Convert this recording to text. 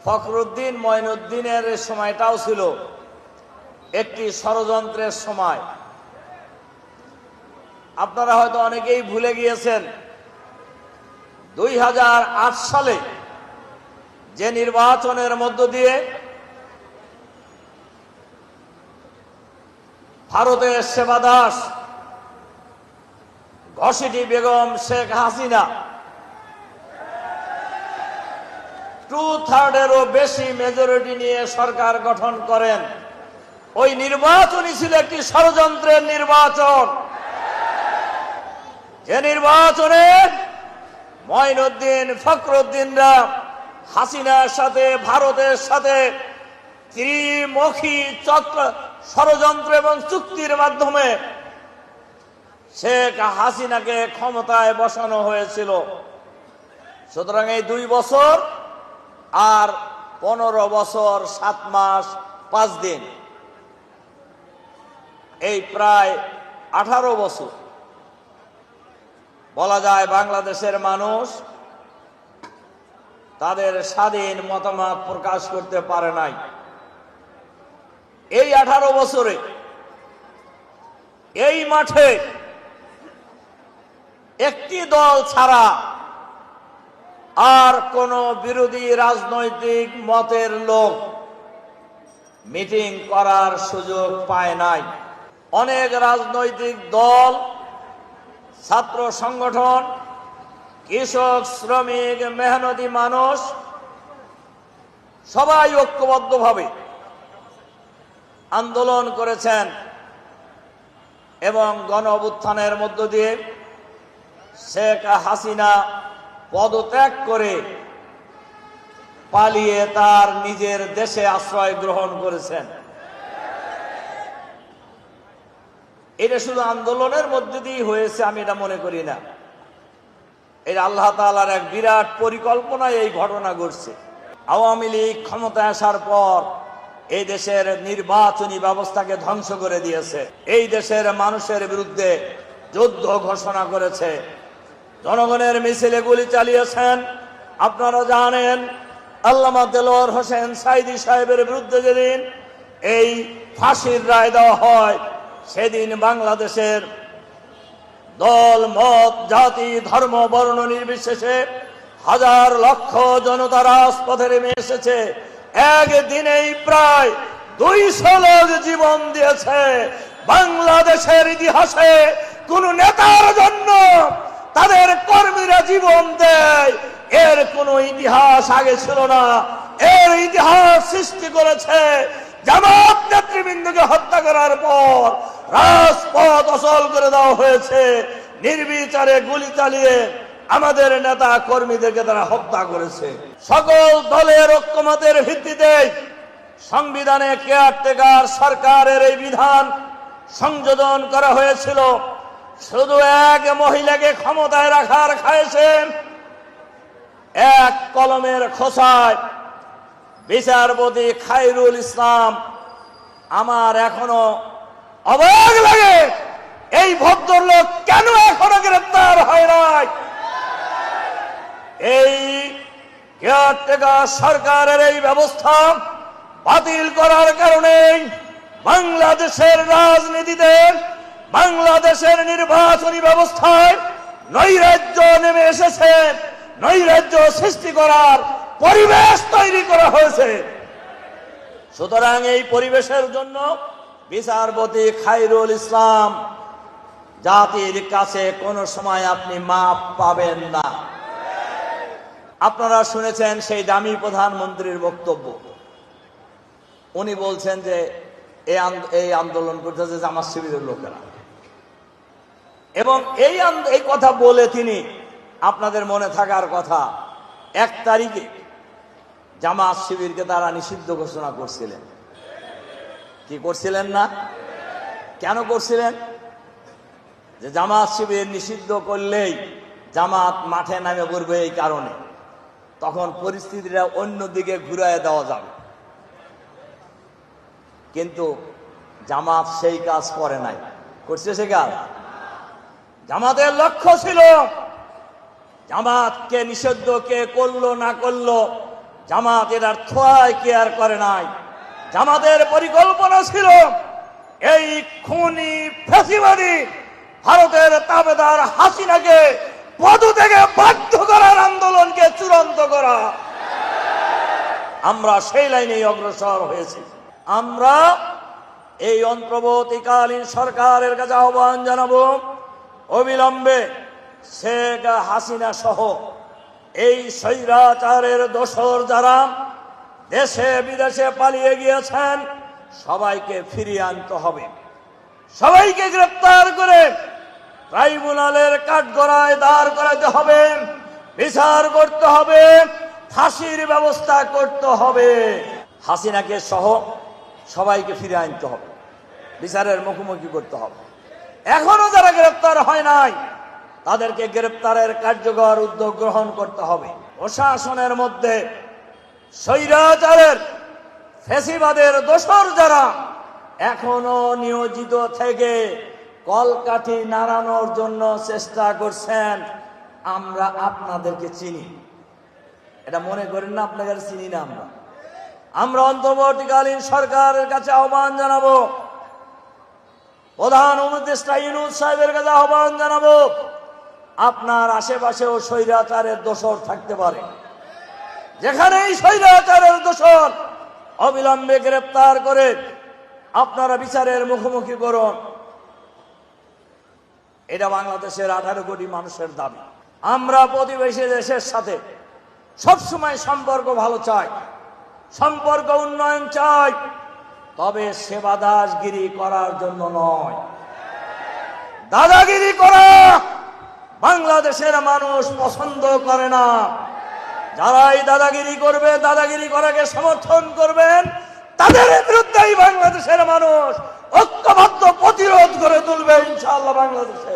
ফখরুদ্দিন মঈনুদ্দিনের সময়টাও ছিল একটি ষড়যন্ত্রের সময়। আপনারা হয়তো অনেকেই ভুলে গিয়েছেন 2008 সালে যে নির্বাচনের মধ্য দিয়ে ভারতের সেবাদাস ঘসিটি বেগম শেখ হাসিনা 2/3-এরও বেশি মেজরিটি নিয়ে সরকার গঠন করেন। ওই নির্বাচনই ছিল একটি ষড়যন্ত্রের নির্বাচন, যে নির্বাচনে মঈনুদ্দিন ফখরুদ্দিনরা হাসিনার সাথে ভারতের সাথে ত্রিমুখী ষড়যন্ত্র এবং চুক্তির মাধ্যমে শেখ হাসিনাকে ক্ষমতায় বসানো হয়েছিল। সুতরাং এই 2 বছর আর 15 বছর 7 মাস 5 দিন, এই প্রায় 18 বছর বলা যায় বাংলাদেশের মানুষ তাদের স্বাধীন মতামত প্রকাশ করতে পারে নাই। এই 18 বছরে এই মাঠে একটি দল ছাড়া আর কোন বিরোধী রাজনৈতিক মতের লোক মিটিং করার সুযোগ পায় নাই। অনেক রাজনৈতিক দল, ছাত্র সংগঠন, কৃষক, শ্রমিক, মেহনতি মানুষ সবাই ঐক্যবদ্ধভাবে আন্দোলন করেছেন এবং গণ অভ্যুত্থানের মধ্য দিয়ে শেখ হাসিনা পদত্যাগ করে পালিয়ে তার নিজের দেশে আশ্রয় গ্রহণ করেছেন। এটা শুধু আন্দোলনের মধ্যে দিয়ে হয়েছে আমি এটা মনে করি না, এটা আল্লাহ তাআলার এক বিরাট পরিকল্পনায় এই ঘটনা ঘটছে। আওয়ামী লীগ ক্ষমতায় আসার পর এই দেশের নির্বাচনী ব্যবস্থাকে ধ্বংস করে দিয়েছে, এই দেশের মানুষের বিরুদ্ধে যুদ্ধ ঘোষণা করেছে, জনগণের মিছিলে গুলি চালিয়েছেন। আপনারা জানেন আল্লামা দেলোয়ার হোসেন সাঈদী সাহেবের বিরুদ্ধে যেদিন এই ফাঁসির রায় দেওয়া হয়, সেদিন বাংলাদেশের দল, মত, জাতি, ধর্ম, বর্ণ নির্বিশেষে হাজার লক্ষ জনতা রাজপথে নেমে এসেছে। একদিনেই প্রায় 200 লোক জীবন দিয়েছে। বাংলাদেশের ইতিহাসে কোন নেতার জন্য তাদের কর্মীরা জীবন দেয়, এর কোন ইতিহাস আগে ছিল না। এর ইতিহাস সৃষ্টি করেছে জামাত নেতৃবৃন্দকে হত্যা করার পর রাজপথ অচল করে দেওয়া হয়েছে, নির্বিচারে গুলি চালিয়ে আমাদের নেতা কর্মীদেরকে তারা হত্যা করেছে। সকল দলের ঐক্যমতের ভিত্তিতে সংবিধানে কেয়ারটেকার সরকারের এই বিধান সংযোজন করা হয়েছিল। শুধু এক মহিলাকে ক্ষমতায় রাখার খায়েছে এক কলমের খোসায় বিচারপতি খায়রুল ইসলাম। আমার এখনো অবাক লাগে এই ভদ্রলোক কেন এখনো গ্রেফতার হয় নাই। এই কেয়ারটেকার সরকারের এই ব্যবস্থা বাতিল করার কারণে বাংলাদেশের রাজনীতিতে, বাংলাদেশের নির্বাচনী ব্যবস্থায় নৈরাজ্য নেমে এসেছে। নৈরাজ্য সৃষ্টি করার পরিবেশ তৈরি করা হয়েছে। সুতরাং এই পরিবেশের জন্য বিচারপতি খায়রুল ইসলাম জাতির কাছে কোনো সময় আপনি মাপ পাবেন না। আপনারা শুনেছেন সেই দামি প্রধানমন্ত্রীর বক্তব্য। উনি বলছেন যে এই আন্দোলন করতেছে জামাত শিবিরের লোকেরা, এবং এই কথা বলে তিনি, আপনাদের মনে থাকার কথা, 1 তারিখে জামাত শিবিরকে তারা নিষিদ্ধ ঘোষণা করছিলেন। কি করছিলেন না? কেন করছিলেন? যে জামাত শিবির নিষিদ্ধ করলেই জামাত মাঠে নামে পড়বে, এই কারণে তখন পরিস্থিতিটা অন্যদিকে ঘুরায় দেওয়া যাবে। কিন্তু জামাত সেই কাজ করে নাই। করছে সে কাজ? জামাতের লক্ষ্য ছিল জামাতকে নিষিদ্ধ কে করলো না করলো, জামাত এটার থোয়ায় কেয়ার করে নাই। জামাতের পরিকল্পনা ছিল এই খুনি ফ্যাসিবাদী ভারতের তাবেদার হাসিনাকে পদ থেকে বাধ্য করার আন্দোলনকে চূড়ান্ত করা। আমরা সেই লাইনেই অগ্রসর হয়েছি। আমরা এই অন্তর্বর্তীকালীন সরকারের কাছে আহ্বান জানাবো, অবিলম্বে শেখ হাসিনা সহ এই স্বৈরাচারের দোসর যারা দেশে বিদেশে পালিয়ে গিয়েছেন সবাইকে ফিরিয়ে আনতে হবে। সবাইকে গ্রেপ্তার করে ট্রাইব্যুনালের কাঠগড়ায় দাঁড় করাতে হবে, বিচার করতে হবে, ফাঁসির ব্যবস্থা করতে হবে। হাসিনাকে সহ সবাইকে ফিরে আনতে হবে, বিচারের মুখোমুখি করতে হবে। এখনো যারা গ্রেপ্তার হয় নাই তাদেরকে গ্রেপ্তারের কার্যকর উদ্যোগ গ্রহণ করতে হবে। প্রশাসনের মধ্যে স্বৈরাচারের ফ্যাসিবাদের দোসর যারা এখনো নিয়োজিত থেকে কলকাঠি নাড়ানোর জন্য চেষ্টা করছেন, আমরা আপনাদেরকে চিনি। এটা মনে করেন না আপনাদের চিনি না। আমরা অন্তর্বর্তীকালীন সরকারের কাছে আহ্বান জানাবো, প্রধান উপদেষ্টা ইউনূস সাহেবের কাছে আহ্বান জানাবো, আপনার আশেপাশেও স্বৈরাচারের দোসর থাকতে পারে। যেখানেই স্বৈরাচারের দোসর অবিলম্বে গ্রেপ্তার করে আপনারা বিচারের মুখোমুখি করুন। এটা বাংলাদেশের 18 কোটি মানুষের দাবি। আমরা প্রতিবেশী দেশের সাথে সবসময় সম্পর্ক ভালো চাই, সম্পর্ক উন্নয়ন চাই, তবে সেবাদাসগিরি করার জন্য নয়। দাদাগিরি করা বাংলাদেশের মানুষ পছন্দ করে না। যারাই দাদাগিরি করবে, দাদাগিরি করাকে সমর্থন করবেন, তাদের বিরুদ্ধেই বাংলাদেশের মানুষ ঐক্যবদ্ধ প্রতিরোধ করে তুলবে ইনশাআল্লাহ বাংলাদেশে।